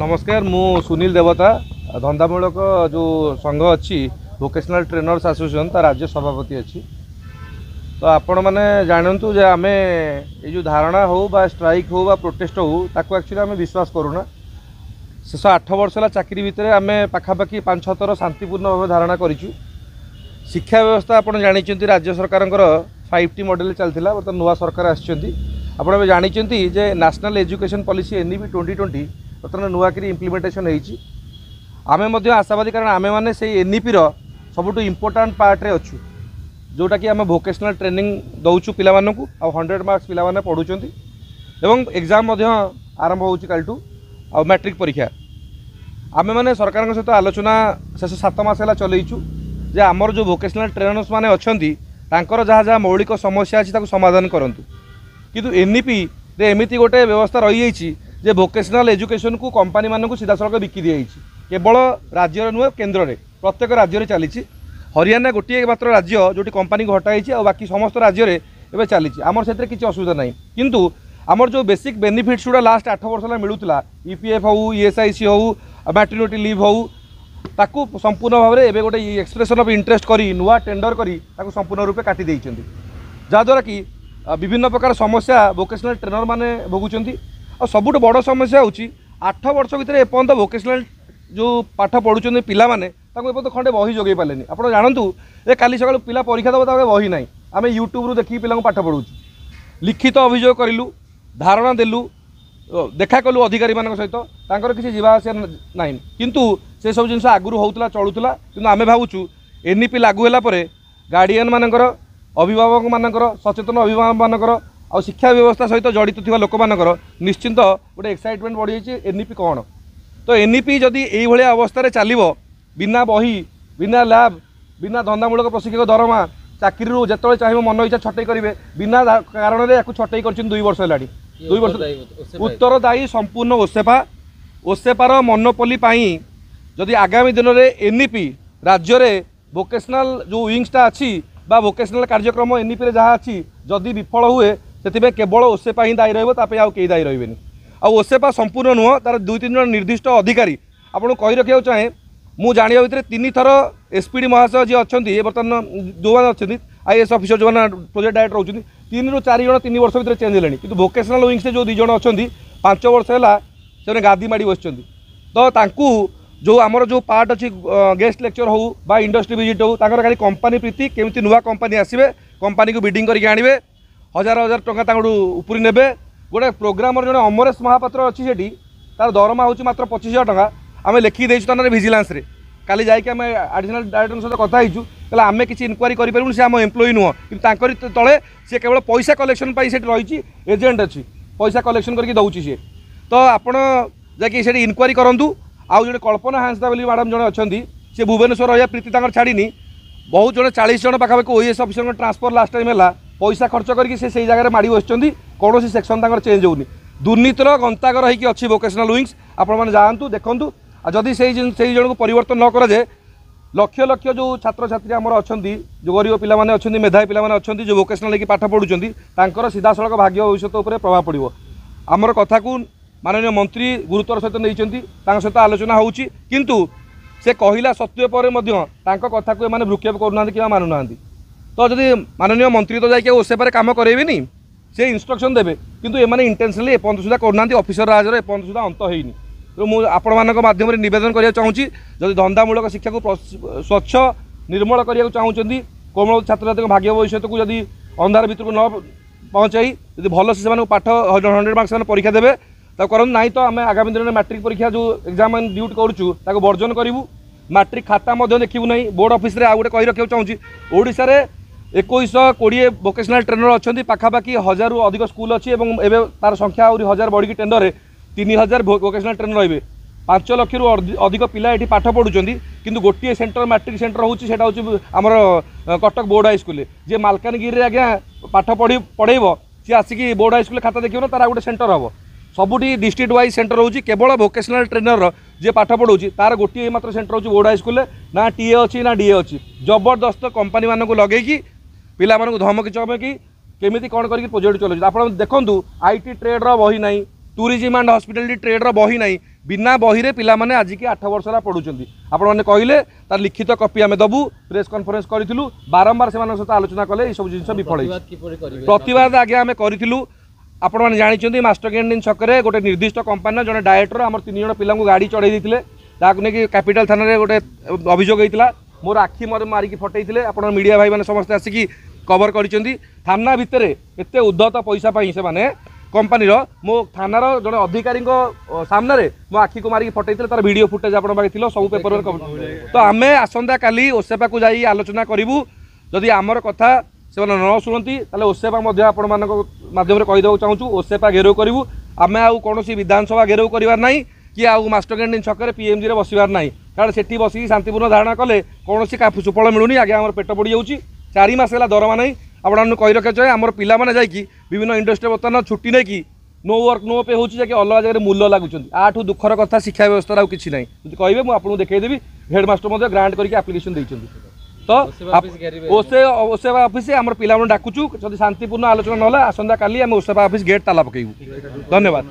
नमस्कार मु सुनील देवता धंदामूलक जो संघ अच्छी वोकेशनल ट्रेनर्स एसोसिएशन ता राज्य सभापति अच्छी। तो आपण मैंने जानतु जे आमे ये जो धारणा हो बा स्ट्राइक हो बा प्रोटेस्ट हो ताको एक्चुअली आमे विश्वास करूना। शेष 8 वर्ष है चाकरी भितर आमे पाखापाखि 5-6 थर शांतिपूर्ण भाव धारणा करूँ। शिक्षा व्यवस्था आपड़ जानते राज्य सरकार 5T मॉडल चलता बर्तमान नुआ सरकार आपड़ जानते जे नेशनल एजुकेशन पॉलिसी NEP 2020 बर्तमान नुआकरी इम्प्लीमेंटेशन होती। आमे मध्य आशावादी कारण आमे माने से NEP रो सबुठ इम्पोर्टाट पार्ट रे अच्छु जोटा कि आम भोकेशनल ट्रेनिंग दौचु पिला मानकु आ 100 मार्क्स पिला माने पढ़ुचंती एवं एग्जाम मध्य आरंभ होउची कालटू आ मैट्रिक परीक्षा। आमे माने सरकार सहित आलोचना शेष 7 मास है चलैचु जे आमर जो भोकेशनल ट्रेनर्स माने अछंती तांकर जहाँ जहाँ मौलिक समस्या अछि ताकु समाधान करंतु। किंतु NEP रे एमिति गोटे व्यवस्था रही जाइछि जे भोकेशनल एजुकेशन को कंपनी मानकु सीधा सड़क बिकी दी जाइछि। केवल राज्य नुहे केन्द्र में प्रत्येक राज्य में चली। हरियाणा गोटे मात्र राज्य जो कंपनी को हटाई बाकी समस्त राज्य में चली आमर से किसी असुविधा ना। किंतु आमर जो बेसिक बेनिफिट्स गुड़ा लास्ट 8 वर्ष है मिलूला EPF हो ESIC हो मैटरनिटी लीव हो ताकू संपूर्ण भाव में गोटे एक्सप्रेशन ऑफ इंटरेस्ट करी नुआ टेंडर करी ताकू संपूर्ण रूपे काटी देइछन्ती जहाँद्वारा कि विभिन्न प्रकार समस्या वोकेशनल ट्रेनर माने भोगुचंती। और सबुठ बड़ समस्या होची 8 वर्ष भितर एपर्यंत वोकेशनल जो पाठ पढ़ुचंती पिला माने ताको एपर्यंत खंडे बही जोगै पालेनी। आपण जानतु ए काली सकाळ पिला परीक्षा दबा ताके बही नाही आमे यूट्यूब रु देखि पिला पाठ पढ़ुछु लिखित अभियोग करिलु धारणा देलु देखा कलु अधिकारी मान सहित तांकर किसी जीवा आसिया नाही। किंतु से सब जिनस आगुरु होउतला चलुतला किंतु आमे भाबुछु NEP लागू होला परे गार्डियन मानकर अभिभावक मानकर सचेतन अभिभावक मानकर आ शिक्षा व्यवस्था सहित जड़ित थिबा लोक मानकर निश्चिंत गोटे एक्साइटमेंट बढ़ी जाइए NEP कौन। तो NEP जदि यही भाया अवस्था चलो बिना बही बिना लैब बिना धंदामूलक प्रशिक्षक दरमा चाकरी जो चाहिए मन इच्छा छटई करेंगे बिना कारण या छटई कर 2 वर्ष है 2 वर्ष उत्तरदायी संपूर्ण ओसेपार मोनोपोली जदि आगामी दिन में NEP राज्य में वोकेशनल जो विंग्सटा अच्छी बा वोकेशनल कार्यक्रम NEP रे जहाँ अच्छी जदि विफल हुए से केवल ओसेपा ही दायी रही दायी रही आ ओसेपा संपूर्ण नुह तार 2-3 जन निर्दिष्ट अधिकारी आपको कही रखा चाहे मु जाना भितर 3 थर SPD महाशय जी अच्छा बर्तमान जो मैंने अच्छा IAS ऑफिसर जो प्रोजेक्ट डायरेक्टर रोचे 3 ରୁ 4 जन 3 वर्ष भितर चेंज है कि वोकेशनल विंग से जो 2 जन अच्छा 5 वर्ष है से गादी माड़ी बस तो जो आमर जो पार्ट अच्छी गेस्ट लेक्चर हो बा इंडस्ट्री विजिट हो खाली कंपनी प्रीति केमती नुआ कंपनी आसवे कंपनी को बिडिंग करके आनबे 1000 टंका उपरी ने गोटे प्रोग्रामर जो अमरेश महापात्र अच्छी से तार दरमा हूँ मात्र 25,000 टंका आम लिखी देना विजिलेंस रे काली जाकि आम एडिशनल डायरेक्टर सहित कथा कहला आम किसी इनक्वारी करूँ से आम एम्प्लॉई नुह कि तले सी केवल पैसा कलेक्शन रही एजेंट अच्छी पैसा कलेक्शन करके दौची सी। तो आपड़ जाकि इनक्वारी करूँ आउ जो कल्पना हांसदा बोली मैडम जड़े अच्छा सी भुवनेश्वर रहा प्रीति छाड़ी बहुत जन 40 जन पाखापाखि OAS officer transfer last time है पैसा खर्च करके से जगह माड़ी बस कौन सेक्शन चेंज होनी दुर्नीतिर गंतागर होगी अच्छी वोकेशनल विंग्स आपण मैंने जातु देखूँ जदि से जन को परिवर्तन न कराए लक्ष लक्ष जो छात्र छात्री आमर अच्छा जो गरीब पिलाने अच्छा मेधावी पिलाने अच्छा जो वोकेशनल लेकिन पाठ पढ़ुं सीधा सड़क भाग्य भविष्य उपर प्रभाव पड़ो। आमर कथा को माननीय मंत्री गुरुत्वर सहित नहीं सहित आलोचना होउची किंतु से कहला सत्य पर कथा को एमाने भ्रुक्षेप करूना कि मानुना। तो जदि माननीय मंत्री तो जाकि ओसेपारे काम करेबेनी से इंस्ट्रक्शन देवे किंतु एमाने इंटेंशनली एपर्यंत सुधा करूना ऑफिसर राज एपर्यंत सुधा अंत होनी। तो मुझे आपण मानक माध्यम नवेदन करने चाहिए जदि धंदामूलक शिक्षा को स्वच्छ निर्मल करने चाहूँगी कोमल छात्र छात्री भाग्य भविष्य को जदि अंधार भितर न पहुँचाई जब भल से पाठ 100 मार्क्स परीक्षा देवे तो करन नहीं तो आम आगामी दिन में मैट्रिक परीक्षा जो एग्जाम ड्यूट करूँ बर्जन करूँ मैट्रिक खाता देखू ना बोर्ड ऑफिस आउ गोटे कही रखा चाहिए ओडिशा रे 2120 वोकेशनल ट्रेनर अच्छा पाखापाखि 1000 रु अधिक स्कूल अच्छी एवं तार संख्या 1000 बढ़ी टेंडर में 3000 वोकेशनल ट्रेनर रही 5 लाख रु अधिक पिला ये पाठ पढ़ुं किंतु गोटे सेंटर मैट्रिक सेंटर हूँ आमर कटक बोर्ड हाई स्कूल जी मालकानगिरी आज्ञा पाठ पढ़ेब सी आसिक बोर्ड हाई स्कूल खाता देखिए तार गोटे सेंटर हम सबुठी डिस्ट्रिक्ट वाइज सेंटर होची केवल वोकेशनल ट्रेनर जे पाठ पढ़ाऊँ तार गोटे मात्र सेंटर होची बोर्ड हाई स्कूल ना टीए अच्छी ना डीए अच्छी जबरदस्त कंपनी मानक लगे पिला धमकी चमकी केमिति कौन करके प्रोजेक्ट चलाऊँ। आप देखूँ IT ट्रेड्र बही ना टूरिज्म एंड हॉस्पिटैलिटी ट्रेड्र बही ना बिना बही पिलाने आज की 8 वर्ष पढ़ुंट आपण मैंने कहले तार लिखित कॉपी आम दबू प्रेस कॉन्फ्रेंस करूँ बारंबार से सहित आलोचना कले सब जिन विफल प्रतिवाद आगे आम करूँ आपण मैंने जानते मास्टर कैंटीन छकरे गोटे निर्दिष्ट कंपानी जड़े डायरेक्टर आम 3 जन पिला गाड़ी चढ़ई देते नहीं कैपिटाल थाना गोटे अभियोग होता मोर आखि मारिकी फटई आप मीडिया भाई मैंने समस्त आसिक कवर कर थाना भितर एत उद्धत पैसा से मैंने कंपानी मो थानार जड़े अधिकारी सामने मो आखि को मारिकी फटई तार वीडियो फुटेज आप सब पेपर तो आम आसंता काली ओसेपा को जाई आलोचना करूँ जदि आमर कथा से न शुणती ओसेपा माध्यम कहीदेक चाहूँ ओसेपा घेराव करूँ आम आउ कौन विधानसभा घेराव करार ना कि आउ मास्टर कैंटीन छक पीएमजी बसबार ना कारण से बस शांतिपूर्ण धारणा कले कौन सुफल मिलूनी आगे आम पेट पड़ जाऊँगी 4 मास है दरमा नहीं आपको कही रखा चाहिए आम पाने जाकि विभिन्न इंडस्ट्री बर्तमान छुट्टी नहीं कि नो वर्क नो पे हो अलग जगह मूल्य लगुच आठू दुखर कथा शिक्षा व्यवस्था आउ कि ना कहे मुझे देखईदेवी हेडमास्टर ग्रांट करके आप्लिकेसन देते तो ओसेवा ऑफिस आम पिला डाकुचु जब शांतिपूर्ण आलोचना ना आसंता काली आम ओसेवा ऑफिस गेट ताला पकईबू धन्यवाद।